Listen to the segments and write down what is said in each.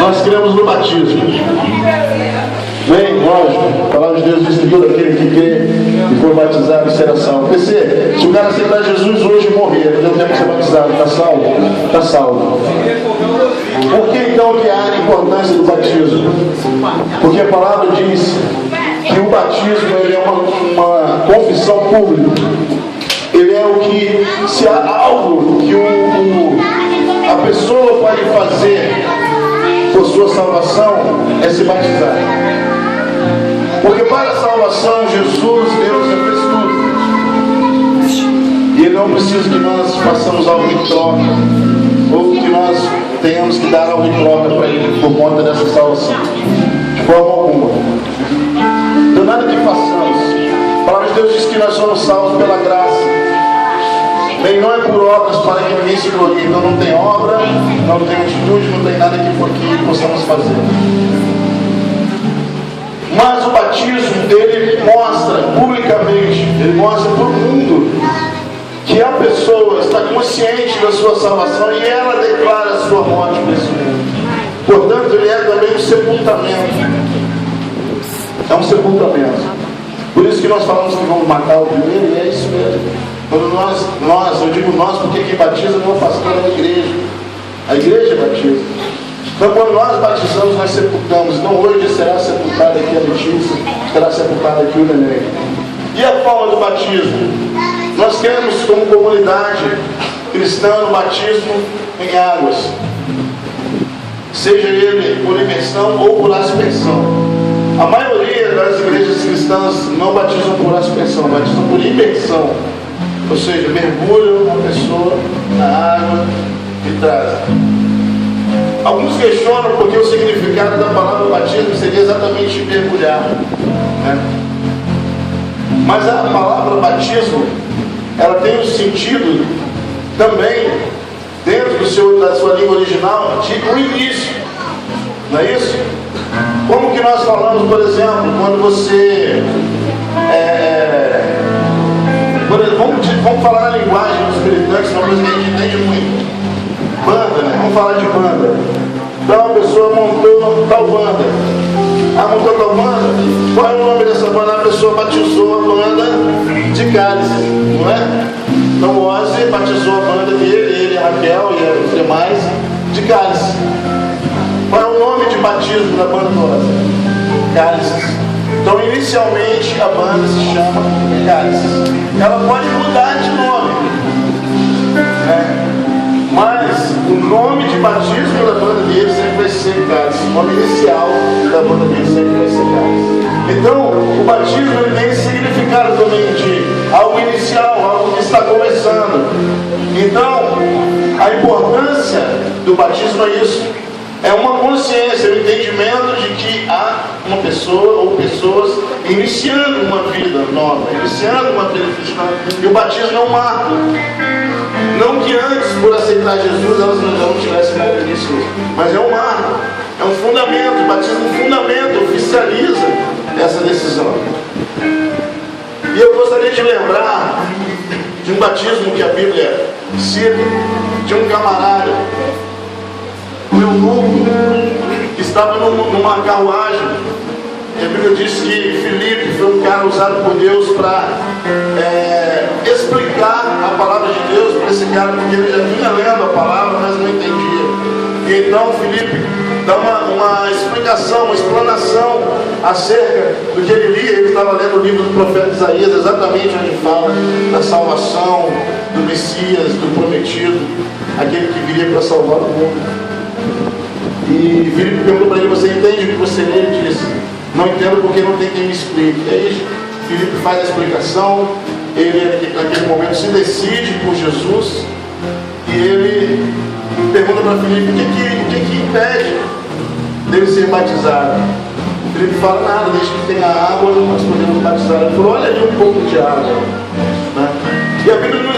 Nós cremos no batismo. Bem, lógico, a palavra de Deus diz que todo aquele que crê e for batizado será salvo. PC, se o cara aceitar Jesus hoje e morrer, não deu tempo de ser batizado, está salvo? Está salvo. Por que então que há a importância do batismo? Porque a palavra diz que o batismo ele é uma confissão pública. Ele é o que, se há algo que a pessoa pode fazer por sua salvação, é se batizar. Porque para a salvação, Jesus, Deus já fez tudo. E Ele não precisa que nós façamos algo em troca, ou que nós tenhamos que dar algo em troca para Ele por conta dessa salvação. De forma alguma. Então nada que façamos. A palavra de Deus diz que nós somos salvos pela graça. Bem, não é por obras para que ninguém se glorie. Então não tem obra, não tem atitude, não tem nada que possamos fazer. Mas o batismo, ele mostra publicamente, ele mostra para o mundo que a pessoa está consciente da sua salvação e ela declara a sua morte para esse mundo. Portanto, ele é também um sepultamento. É um sepultamento. Por isso que nós falamos que vamos matar o primeiro, e é isso mesmo. Quando eu digo nós, porque quem batiza não é o pastor, é a igreja. A igreja batiza. Então, quando nós batizamos, nós sepultamos. Então, hoje será sepultada aqui a Letícia, será sepultada aqui o Neném. E a forma do batismo? Nós temos como comunidade cristã o batismo em águas. Seja ele por imersão ou por aspersão. A maioria das igrejas cristãs não batizam por aspersão, batizam por imersão. Ou seja, mergulham a pessoa na água e trazem. Alguns questionam porque o significado da palavra batismo seria exatamente mergulhar, né? Mas a palavra batismo, ela tem um sentido também, dentro da sua língua original, de um início. Não é isso? Como que nós falamos, por exemplo, quando você... Vamos falar na linguagem dos militantes, uma coisa que a gente entende muito. Banda, né? Vamos falar de banda. Então a pessoa montou tal banda. Montou tal banda. Qual é o nome dessa banda? A pessoa batizou a banda de Cálice, não é? Então o Ozzy batizou a banda dele, ele, a Raquel e os demais, de Cálice. Qual é o nome de batismo da banda do Ozzy? Cálice. Então, inicialmente, a banda se chama Cálice. Ela pode mudar de nome, né? Mas o nome de batismo da banda dele sempre vai ser Cálice. O nome inicial da banda dele sempre vai ser Cálice. Então, o batismo ele tem esse significado também de algo inicial, algo que está começando. Então, a importância do batismo é isso. É uma consciência, um entendimento de que há uma pessoa ou pessoas iniciando uma vida nova, iniciando uma vida cristã. E o batismo é um marco. Não que antes, por aceitar Jesus, elas não tivessem um início, mas é um marco, é um fundamento. O batismo é um fundamento, oficializa essa decisão. E eu gostaria de lembrar de um batismo que a Bíblia cita, de um camarada, o eunuco, que estava numa carruagem. E a Bíblia diz que Filipe foi um cara usado por Deus para explicar a palavra de Deus para esse cara, porque ele já vinha lendo a palavra, mas não entendia. E então Filipe dá uma explicação, uma explanação acerca do que ele lia. Ele estava lendo o livro do profeta Isaías, exatamente onde fala da salvação, do Messias, do prometido, aquele que viria para salvar o mundo. E Filipe perguntou para ele: você entende o que você lê? Ele disse: não entendo porque não tem quem me explique. E aí Filipe faz a explicação. Ele naquele momento se decide por Jesus. E ele pergunta para Filipe: o que impede dele ser batizado? Filipe fala: nada, desde que tenha água nós podemos batizar. Ele falou: olha ali um pouco de água, né? E a Bíblia não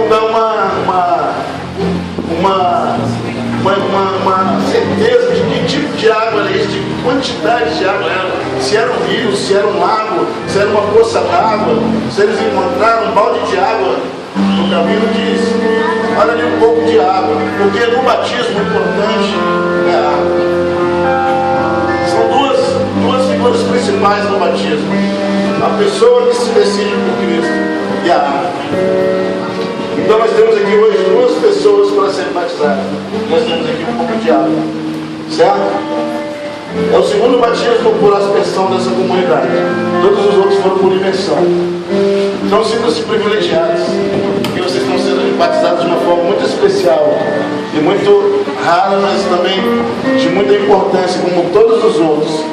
dá uma certeza de que tipo de água era isso, de que quantidade de água era, se era um rio, se era um lago, se era uma poça d'água, se eles encontraram um balde de água no caminho. Diz: olha ali um pouco de água, porque no batismo o importante é a água. faz no batismo? A pessoa que se decide por Cristo e a água. Então nós temos aqui hoje duas pessoas para serem batizadas. Nós temos aqui um pouco de água, certo? É o segundo batismo por aspersão dessa comunidade. Todos os outros foram por imersão. Então sintam-se privilegiados, que vocês estão sendo batizados de uma forma muito especial e muito rara, mas também de muita importância, como todos os outros.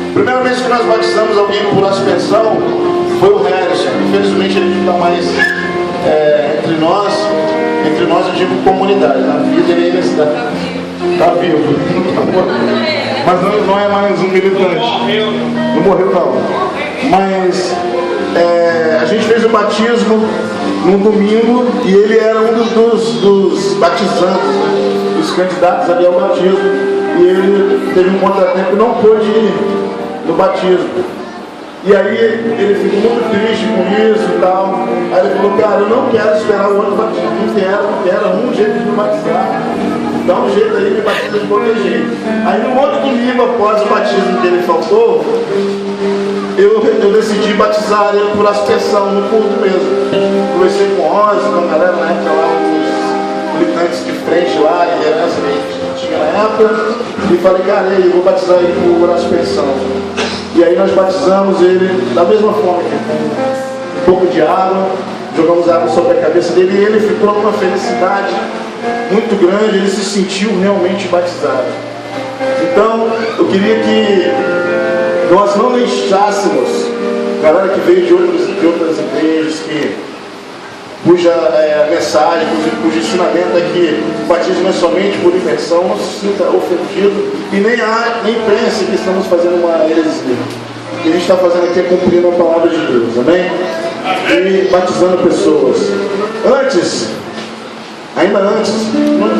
A primeira vez que nós batizamos alguém por aspersão foi o Harrison. Infelizmente ele não está mais entre nós. Entre nós eu digo comunidade. Na vida ele ainda está vivo. Mas não é mais um militante. Não morreu não. Mas a gente fez o batismo num domingo e ele era um dos batizantes, né? Dos candidatos ali ao batismo. E ele teve um contratempo e não pôde ir no batismo. E aí ele ficou muito triste com isso e tal. Aí ele falou, cara, eu não quero esperar o outro batismo. Não quero, um jeito de me batizar. Dá um jeito aí, me batiza de qualquer jeito. Aí no outro domingo, após o batismo que ele faltou, eu decidi batizar ele por aspersão, no culto mesmo. Conversei com o Ozzy, com a galera na época lá, os militantes de frente lá, liderança que tinha na época, e falei, cara, eu vou batizar ele por aspersão. E aí nós batizamos ele da mesma forma, com um pouco de água, jogamos água sobre a cabeça dele e ele ficou com uma felicidade muito grande, ele se sentiu realmente batizado. Então, eu queria que nós não deixássemos, galera que veio de outras igrejas, cuja mensagem, cujo ensinamento é que o batismo é somente por imersão, não se sinta ofendido e nem pense que estamos fazendo uma heresia. O que a gente está fazendo aqui é cumprindo a palavra de Deus, amém? E batizando pessoas. Ainda antes,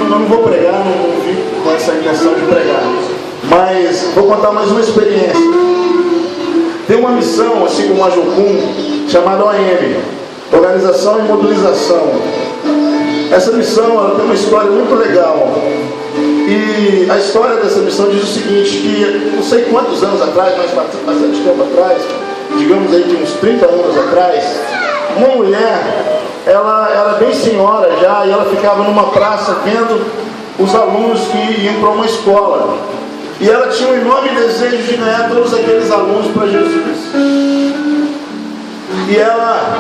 não vou pregar, não vim com essa intenção de pregar, mas vou contar mais uma experiência. Tem uma missão, assim como a Jocum, chamada OM, Organização e Mobilização. Essa missão ela tem uma história muito legal. E a história dessa missão diz o seguinte, que não sei quantos anos atrás, mas bastante tempo atrás, digamos aí de uns 30 anos atrás, uma mulher, ela era bem senhora já, e ela ficava numa praça vendo os alunos que iam para uma escola. E ela tinha um enorme desejo de ganhar todos aqueles alunos para Jesus. E ela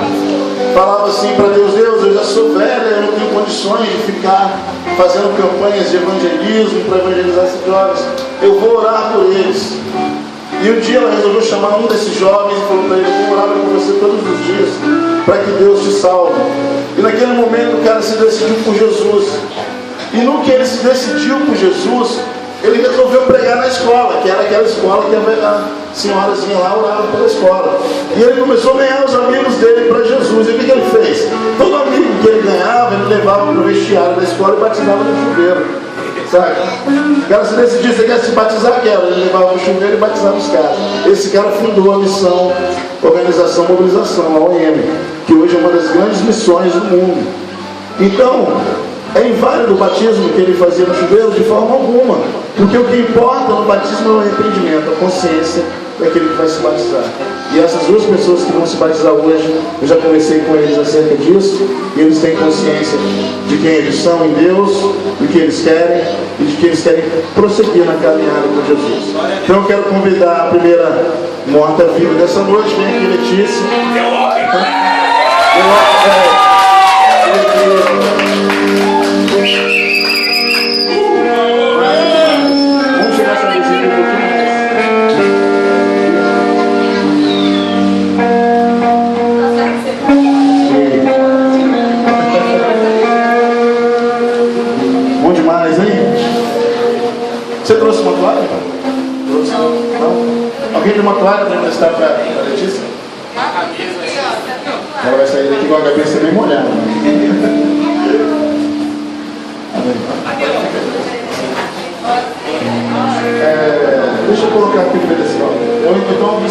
falava assim para Deus, eu já sou velha, eu não tenho condições de ficar fazendo campanhas de evangelismo para evangelizar esses jovens. Eu vou orar por eles. E um dia ela resolveu chamar um desses jovens e falou para ele, eu vou orar por você todos os dias, para que Deus te salve. E naquele momento o cara se decidiu por Jesus. E no que ele se decidiu por Jesus, ele resolveu pregar na escola, que era aquela escola que a senhorazinha lá orava pela escola. E ele começou a ganhar os amigos dele para Jesus. E o que ele fez? Todo amigo que ele ganhava, ele levava para o vestiário da escola e batizava no chuveiro. Sabe? O cara se decidia, você quer se batizar? Quero. Ele levava o chuveiro e batizava os caras. Esse cara fundou a missão Organização Mobilização, a OM, que hoje é uma das grandes missões do mundo. Então, é inválido o batismo que ele fazia no chuveiro de forma alguma, porque o que importa no batismo é o arrependimento, a consciência daquele que vai se batizar. E essas duas pessoas que vão se batizar hoje, eu já conversei com eles acerca disso, e eles têm consciência de quem eles são em Deus, do que eles querem e de que eles querem prosseguir na caminhada com Jesus. Então eu quero convidar a primeira morta-viva dessa noite, vem aqui, Letícia. Vamos chegar essa mesinha um pouquinho mais. Bom demais, hein? Você trouxe uma toalha? Trouxe? Não? Alguém tem uma toalha para emprestar para a Letícia? Ela vai sair daqui com a cabeça bem molhada. Deixa eu colocar aqui o pedestal. Eu então me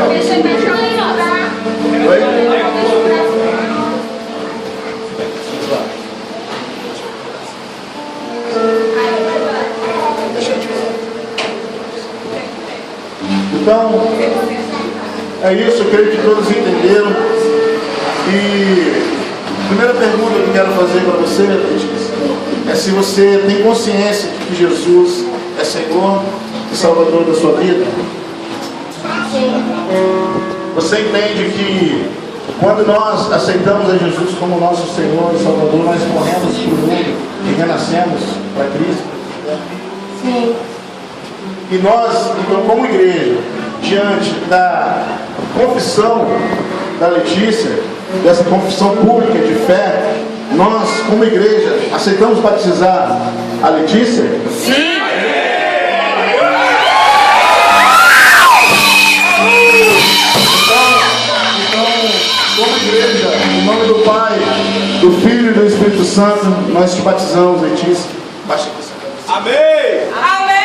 Deixa eu deixar aí, ó, tá? Oi? é isso, eu creio que todos entenderam. E a primeira pergunta que eu quero fazer para você, Letícia, é se você tem consciência de que Jesus é Senhor e Salvador da sua vida. Sim. Você entende que quando nós aceitamos a Jesus como nosso Senhor e Salvador, nós morremos para o mundo e renascemos para Cristo? Sim. E nós, então, como igreja, diante da confissão da Letícia, dessa confissão pública de fé, nós, como igreja, aceitamos batizar a Letícia? Sim. Como igreja, em nome do Pai, do Filho e do Espírito Santo, nós te batizamos, Letícia. Baixa aqui essa cabeça. Amém! Amém.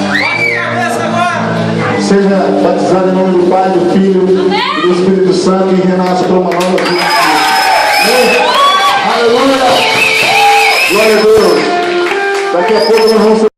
Bate a cabeça agora! Seja batizado em nome do Pai, do Filho e do Espírito Santo e renasça para uma nova vida. Aleluia! Glória a Deus! Daqui a pouco nós vamos